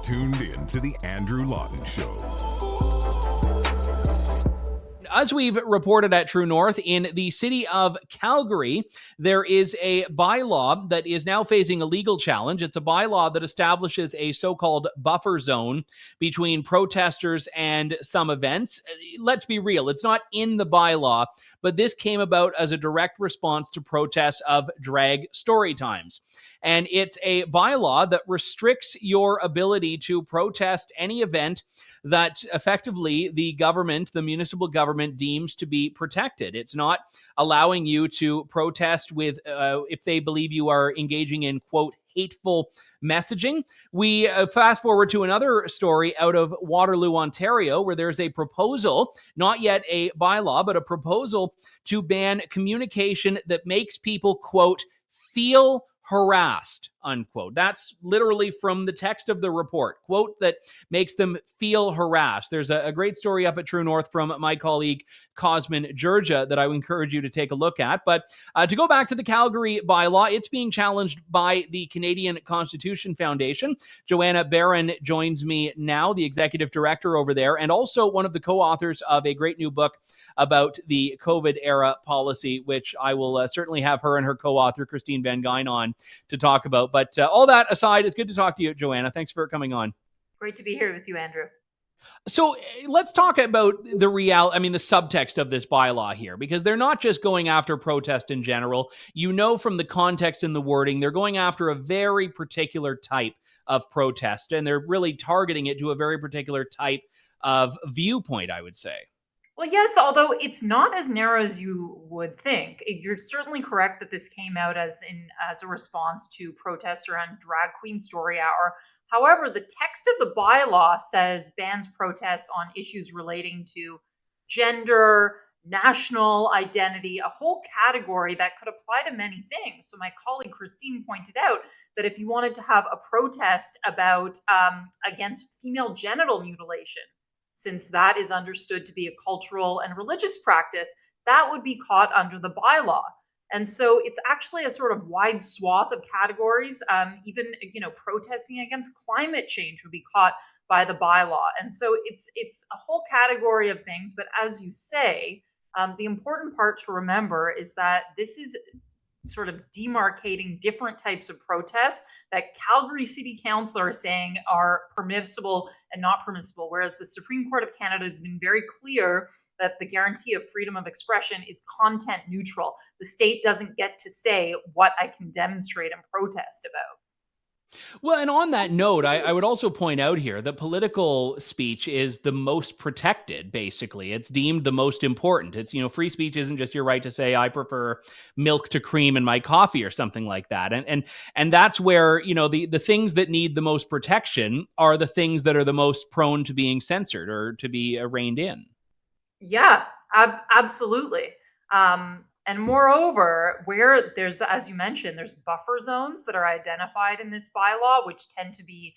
tuned in to The Andrew Lawton Show. As we've reported at True North, in the city of Calgary, there is a bylaw that is now facing a legal challenge. It's a bylaw that establishes a so-called buffer zone between protesters and some events. Let's be real, it's not in the bylaw, but this came about as a direct response to protests of drag story times. And it's a bylaw that restricts your ability to protest any event that effectively the government, the municipal government, deems to be protected. It's not allowing you to protest with, if they believe you are engaging in, quote, hateful messaging. We fast forward to another story out of Waterloo, Ontario, where there's a proposal, not yet a bylaw, but a proposal to ban communication that makes people, quote, feel harassed, unquote. That's literally from the text of the report, quote, that makes them feel harassed. There's a great story up at True North from my colleague Cosmin Georgia that I would encourage you to take a look at. But to go back to the Calgary bylaw, it's being challenged by the Canadian Constitution Foundation. Joanna Baron joins me now, the executive director over there, and also one of the co-authors of a great new book about the COVID era policy, which I will certainly have her and her co-author, Christine Van Gyn, on to talk about. But all that aside, it's good to talk to you, Joanna. Thanks for coming on. Great to be here with you, Andrew. So let's talk about the subtext of this bylaw here, because they're not just going after protest in general. You know, from the context and the wording, they're going after a very particular type of protest, and they're really targeting it to a very particular type of viewpoint, I would say. Well, yes, although it's not as narrow as you would think. You're certainly correct that this came out as a response to protests around Drag Queen Story Hour. However, the text of the bylaw says bans protests on issues relating to gender, national identity, a whole category that could apply to many things. So my colleague Christine pointed out that if you wanted to have a protest about against female genital mutilation, since that is understood to be a cultural and religious practice, that would be caught under the bylaw. And so it's actually a sort of wide swath of categories. Even, protesting against climate change would be caught by the bylaw. And so it's a whole category of things. But as you say, the important part to remember is that this is sort of demarcating different types of protests that Calgary City Council are saying are permissible and not permissible, whereas the Supreme Court of Canada has been very clear that the guarantee of freedom of expression is content neutral. The state doesn't get to say what I can demonstrate and protest about. Well, and on that note, I would also point out here that political speech is the most protected, basically. It's deemed the most important. It's, free speech isn't just your right to say, I prefer milk to cream in my coffee or something like that. And that's where, the things that need the most protection are the things that are the most prone to being censored or to be reined in. Yeah, absolutely. And moreover, where there's, as you mentioned, there's buffer zones that are identified in this bylaw, which tend to be,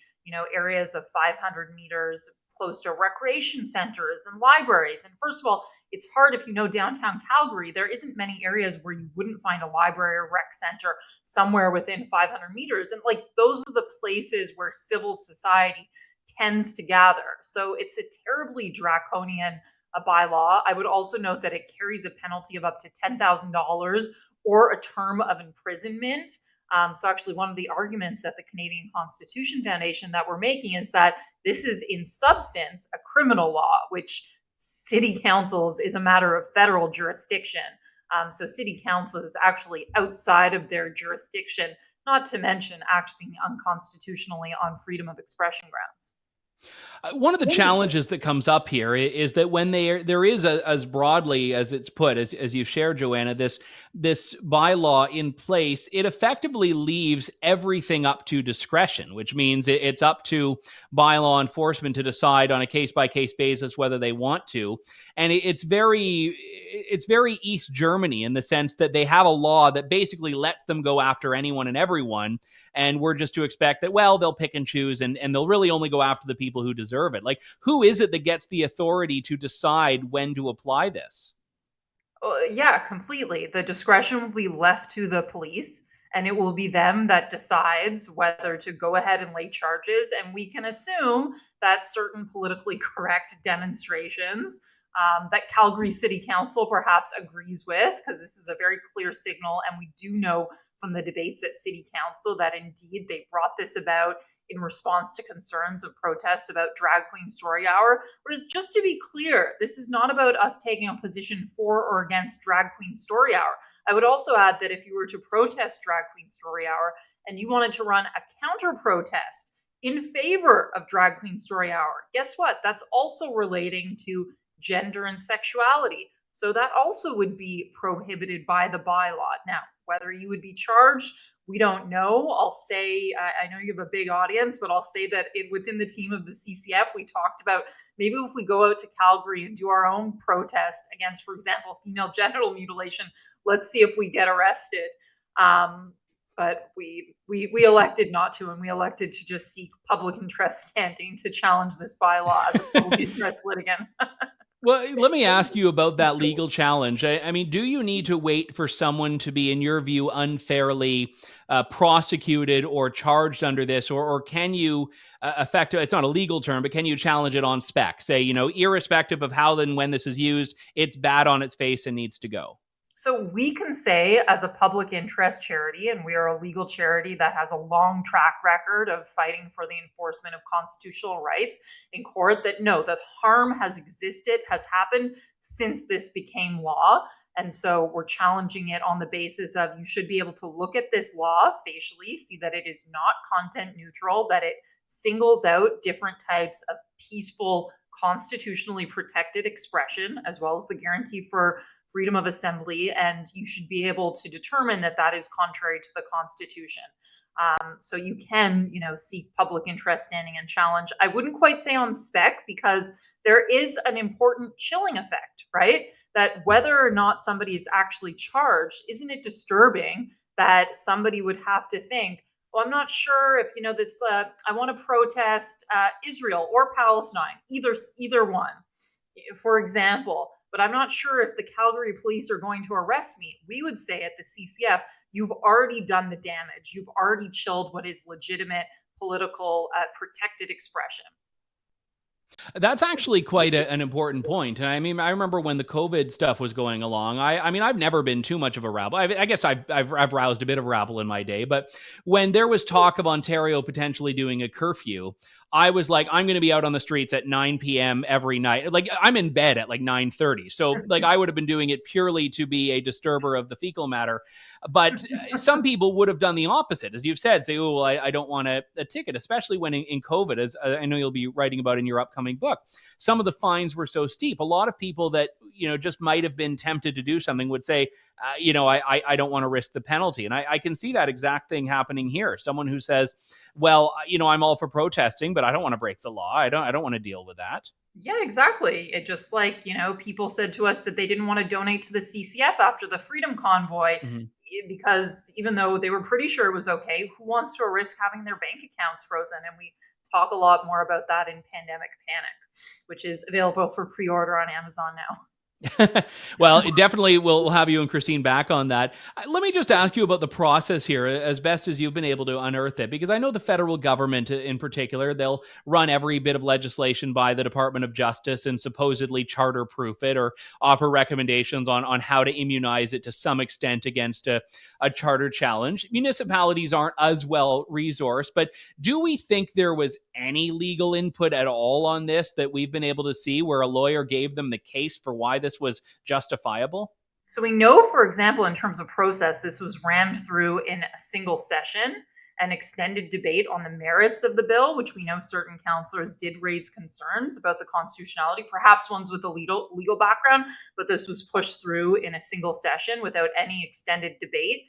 areas of 500 meters close to recreation centers and libraries. And first of all, it's hard if you know downtown Calgary, there isn't many areas where you wouldn't find a library or rec center somewhere within 500 meters. And those are the places where civil society tends to gather. So it's a terribly draconian bylaw. I would also note that it carries a penalty of up to $10,000 or a term of imprisonment. So actually one of the arguments that the Canadian Constitution Foundation that we're making is that this is in substance a criminal law, which city councils is a matter of federal jurisdiction. So city council is actually outside of their jurisdiction, not to mention acting unconstitutionally on freedom of expression grounds. One of the challenges that comes up here is that when there is as broadly as it's put, as you shared, Joanna, this bylaw in place, it effectively leaves everything up to discretion, which means it's up to bylaw enforcement to decide on a case-by-case basis whether they want to. And it's very East Germany in the sense that they have a law that basically lets them go after anyone and everyone. And we're just to expect that, well, they'll pick and choose and they'll really only go after the people who deserve it. Like, who is it that gets the authority to decide when to apply this? Yeah, completely. The discretion will be left to the police. and it will be them that decides whether to go ahead and lay charges. And we can assume that certain politically correct demonstrations that Calgary City Council perhaps agrees with, because this is a very clear signal. And we do know from the debates at City Council that indeed they brought this about in response to concerns of protests about Drag Queen Story Hour. Whereas, just to be clear, this is not about us taking a position for or against Drag Queen Story Hour. I would also add that if you were to protest Drag Queen Story Hour and you wanted to run a counter protest in favor of Drag Queen Story Hour, guess what? That's also relating to gender and sexuality. So that also would be prohibited by the bylaw. Now, whether you would be charged, we don't know. I'll say, I know you have a big audience, but I'll say that within the team of the CCF, we talked about maybe if we go out to Calgary and do our own protest against, for example, female genital mutilation, let's see if we get arrested. But we elected not to, and we elected to just seek public interest standing to challenge this bylaw as a public interest litigant. Well, let me ask you about that legal challenge. I mean, do you need to wait for someone to be, in your view, unfairly prosecuted or charged under this, or can you it's not a legal term, but can you challenge it on spec? Say, irrespective of how and when this is used, it's bad on its face and needs to go. So we can say, as a public interest charity, and we are a legal charity that has a long track record of fighting for the enforcement of constitutional rights in court, that no, that harm has existed, has happened since this became law. And so we're challenging it on the basis of you should be able to look at this law facially, see that it is not content neutral, that it singles out different types of peaceful, constitutionally protected expression, as well as the guarantee for freedom of assembly, and you should be able to determine that that is contrary to the Constitution. So you can, seek public interest standing and challenge. I wouldn't quite say on spec, because there is an important chilling effect, right? That whether or not somebody is actually charged, isn't it disturbing that somebody would have to think, well, I'm not sure if, this, I want to protest Israel or Palestine, either one, for example, but I'm not sure if the Calgary police are going to arrest me. We would say at the CCF, you've already done the damage. You've already chilled what is legitimate political protected expression. That's actually quite an important point. And I mean, I remember when the COVID stuff was going along, I mean, I've never been too much of a rabble. I guess I've roused a bit of rabble in my day, but when there was talk of Ontario potentially doing a curfew, I was like, I'm going to be out on the streets at 9 p.m. every night. Like, I'm in bed at like 9:30. So like, I would have been doing it purely to be a disturber of the fecal matter. But some people would have done the opposite, as you've said, say, oh, well, I don't want a ticket, especially when in COVID, as I know you'll be writing about in your upcoming book. Some of the fines were so steep. A lot of people that, just might have been tempted to do something would say, I don't want to risk the penalty. And I can see that exact thing happening here. Someone who says, well, I'm all for protesting, but I don't want to break the law. I don't want to deal with that. Yeah, exactly. It just like, people said to us that they didn't want to donate to the CCF after the Freedom Convoy, because even though they were pretty sure it was okay, who wants to risk having their bank accounts frozen? And we talk a lot more about that in Pandemic Panic, which is available for pre-order on Amazon now. Well, it definitely we'll have you and Christine back on that. Let me just ask you about the process here, as best as you've been able to unearth it, because I know the federal government in particular, they'll run every bit of legislation by the Department of Justice and supposedly charter-proof it or offer recommendations on how to immunize it to some extent against a charter challenge. Municipalities aren't as well resourced, but do we think there was any legal input at all on this that we've been able to see where a lawyer gave them the case for why this was justifiable? So we know, for example, in terms of process, this was rammed through in a single session, an extended debate on the merits of the bill, which we know certain councillors did raise concerns about the constitutionality, perhaps ones with a legal background, but this was pushed through in a single session without any extended debate.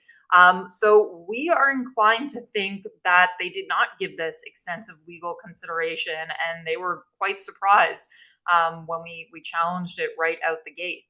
So we are inclined to think that they did not give this extensive legal consideration, and they were quite surprised when we challenged it right out the gate.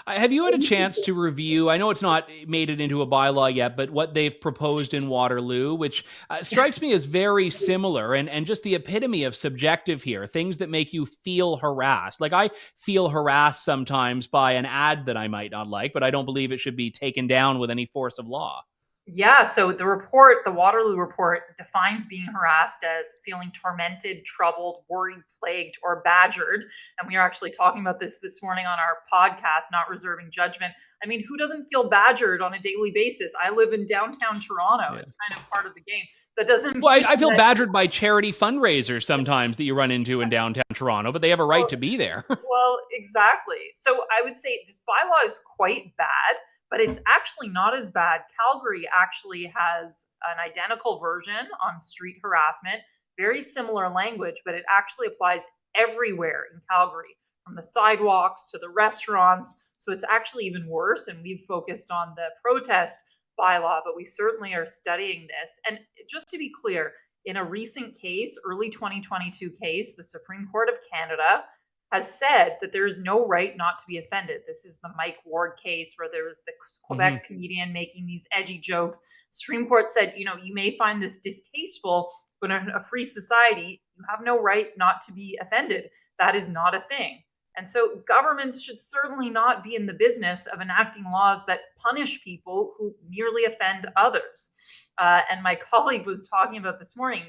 Have you had a chance to review, I know it's not made it into a bylaw yet, but what they've proposed in Waterloo, which strikes me as very similar and just the epitome of subjective here, things that make you feel harassed. Like I feel harassed sometimes by an ad that I might not like, but I don't believe it should be taken down with any force of law. Yeah, so the report, the Waterloo report, defines being harassed as feeling tormented, troubled, worried, plagued, or badgered. And we are actually talking about this morning on our podcast, Not Reserving Judgment. I mean, who doesn't feel badgered on a daily basis? I live in downtown Toronto. Yeah. It's kind of part of the game. That doesn't Well, mean I feel that- badgered by charity fundraisers sometimes that you run into in downtown Toronto, but they have a right to be there. Well, exactly. So I would say this bylaw is quite bad, but it's actually not as bad. Calgary actually has an identical version on street harassment, very similar language, but it actually applies everywhere in Calgary, from the sidewalks to the restaurants. So it's actually even worse. And we've focused on the protest bylaw, but we certainly are studying this. And just to be clear, in a recent case, early 2022 case, the Supreme Court of Canada has said that there is no right not to be offended. This is the Mike Ward case where there was the Quebec comedian making these edgy jokes. Supreme Court said, you may find this distasteful, but in a free society, you have no right not to be offended. That is not a thing. And so governments should certainly not be in the business of enacting laws that punish people who merely offend others. And my colleague was talking about this morning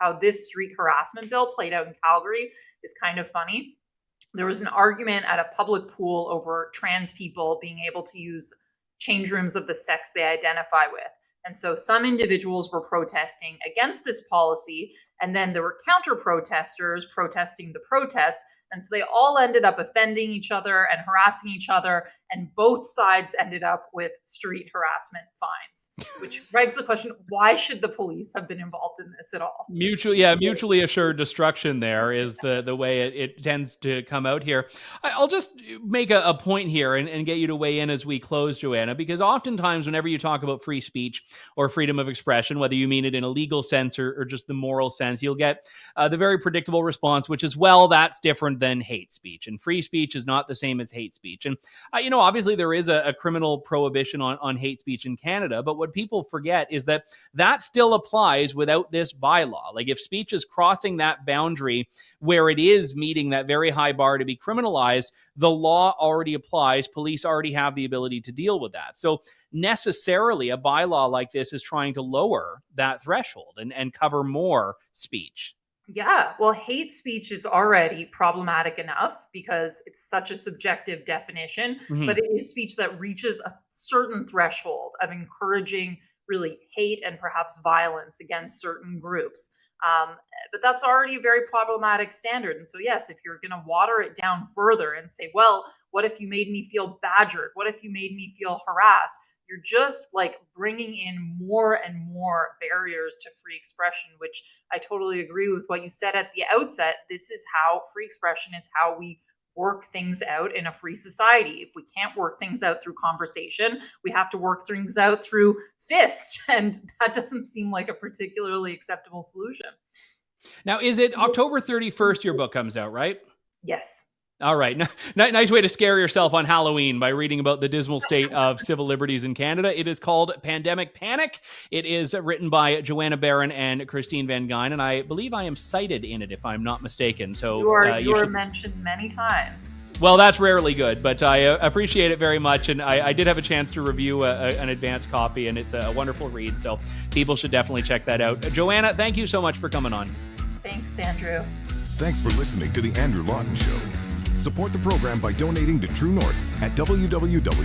how this street harassment bill played out in Calgary is kind of funny. There was an argument at a public pool over trans people being able to use change rooms of the sex they identify with. And so some individuals were protesting against this policy, and then there were counter protesters protesting the protests. And so they all ended up offending each other and harassing each other, and both sides ended up with street harassment fines, which begs the question, why should the police have been involved in this at all? Mutually assured destruction there is the way it tends to come out here. I'll just make a point here and get you to weigh in as we close, Joanna, because oftentimes whenever you talk about free speech or freedom of expression, whether you mean it in a legal sense or just the moral sense, you'll get the very predictable response, which is, well, that's different than hate speech. And free speech is not the same as hate speech. And, obviously there is a criminal prohibition on hate speech in Canada, but what people forget is that still applies without this bylaw. Like if speech is crossing that boundary where it is meeting that very high bar to be criminalized, the law already applies. Police already have the ability to deal with that. So necessarily a bylaw like this is trying to lower that threshold and cover more speech. Yeah, well, hate speech is already problematic enough because it's such a subjective definition, but it is speech that reaches a certain threshold of encouraging really hate and perhaps violence against certain groups. But that's already a very problematic standard. And so, yes, if you're going to water it down further and say, well, what if you made me feel badgered? What if you made me feel harassed? You're just like bringing in more and more barriers to free expression, which I totally agree with what you said at the outset. This is how free expression is how we work things out in a free society. If we can't work things out through conversation, we have to work things out through fists. And that doesn't seem like a particularly acceptable solution. Now, is it October 31st your book comes out, right? Yes. All right. Nice way to scare yourself on Halloween by reading about the dismal state of civil liberties in Canada. It is called Pandemic Panic. It is written by Joanna Baron and Christine Van Geyn, and I believe I am cited in it, if I'm not mistaken. So you are mentioned many times. Well, that's rarely good, but I appreciate it very much. And I did have a chance to review an advanced copy, and it's a wonderful read. So people should definitely check that out. Joanna, thank you so much for coming on. Thanks, Andrew. Thanks for listening to The Andrew Lawton Show. Support the program by donating to True North at www.tnc.news.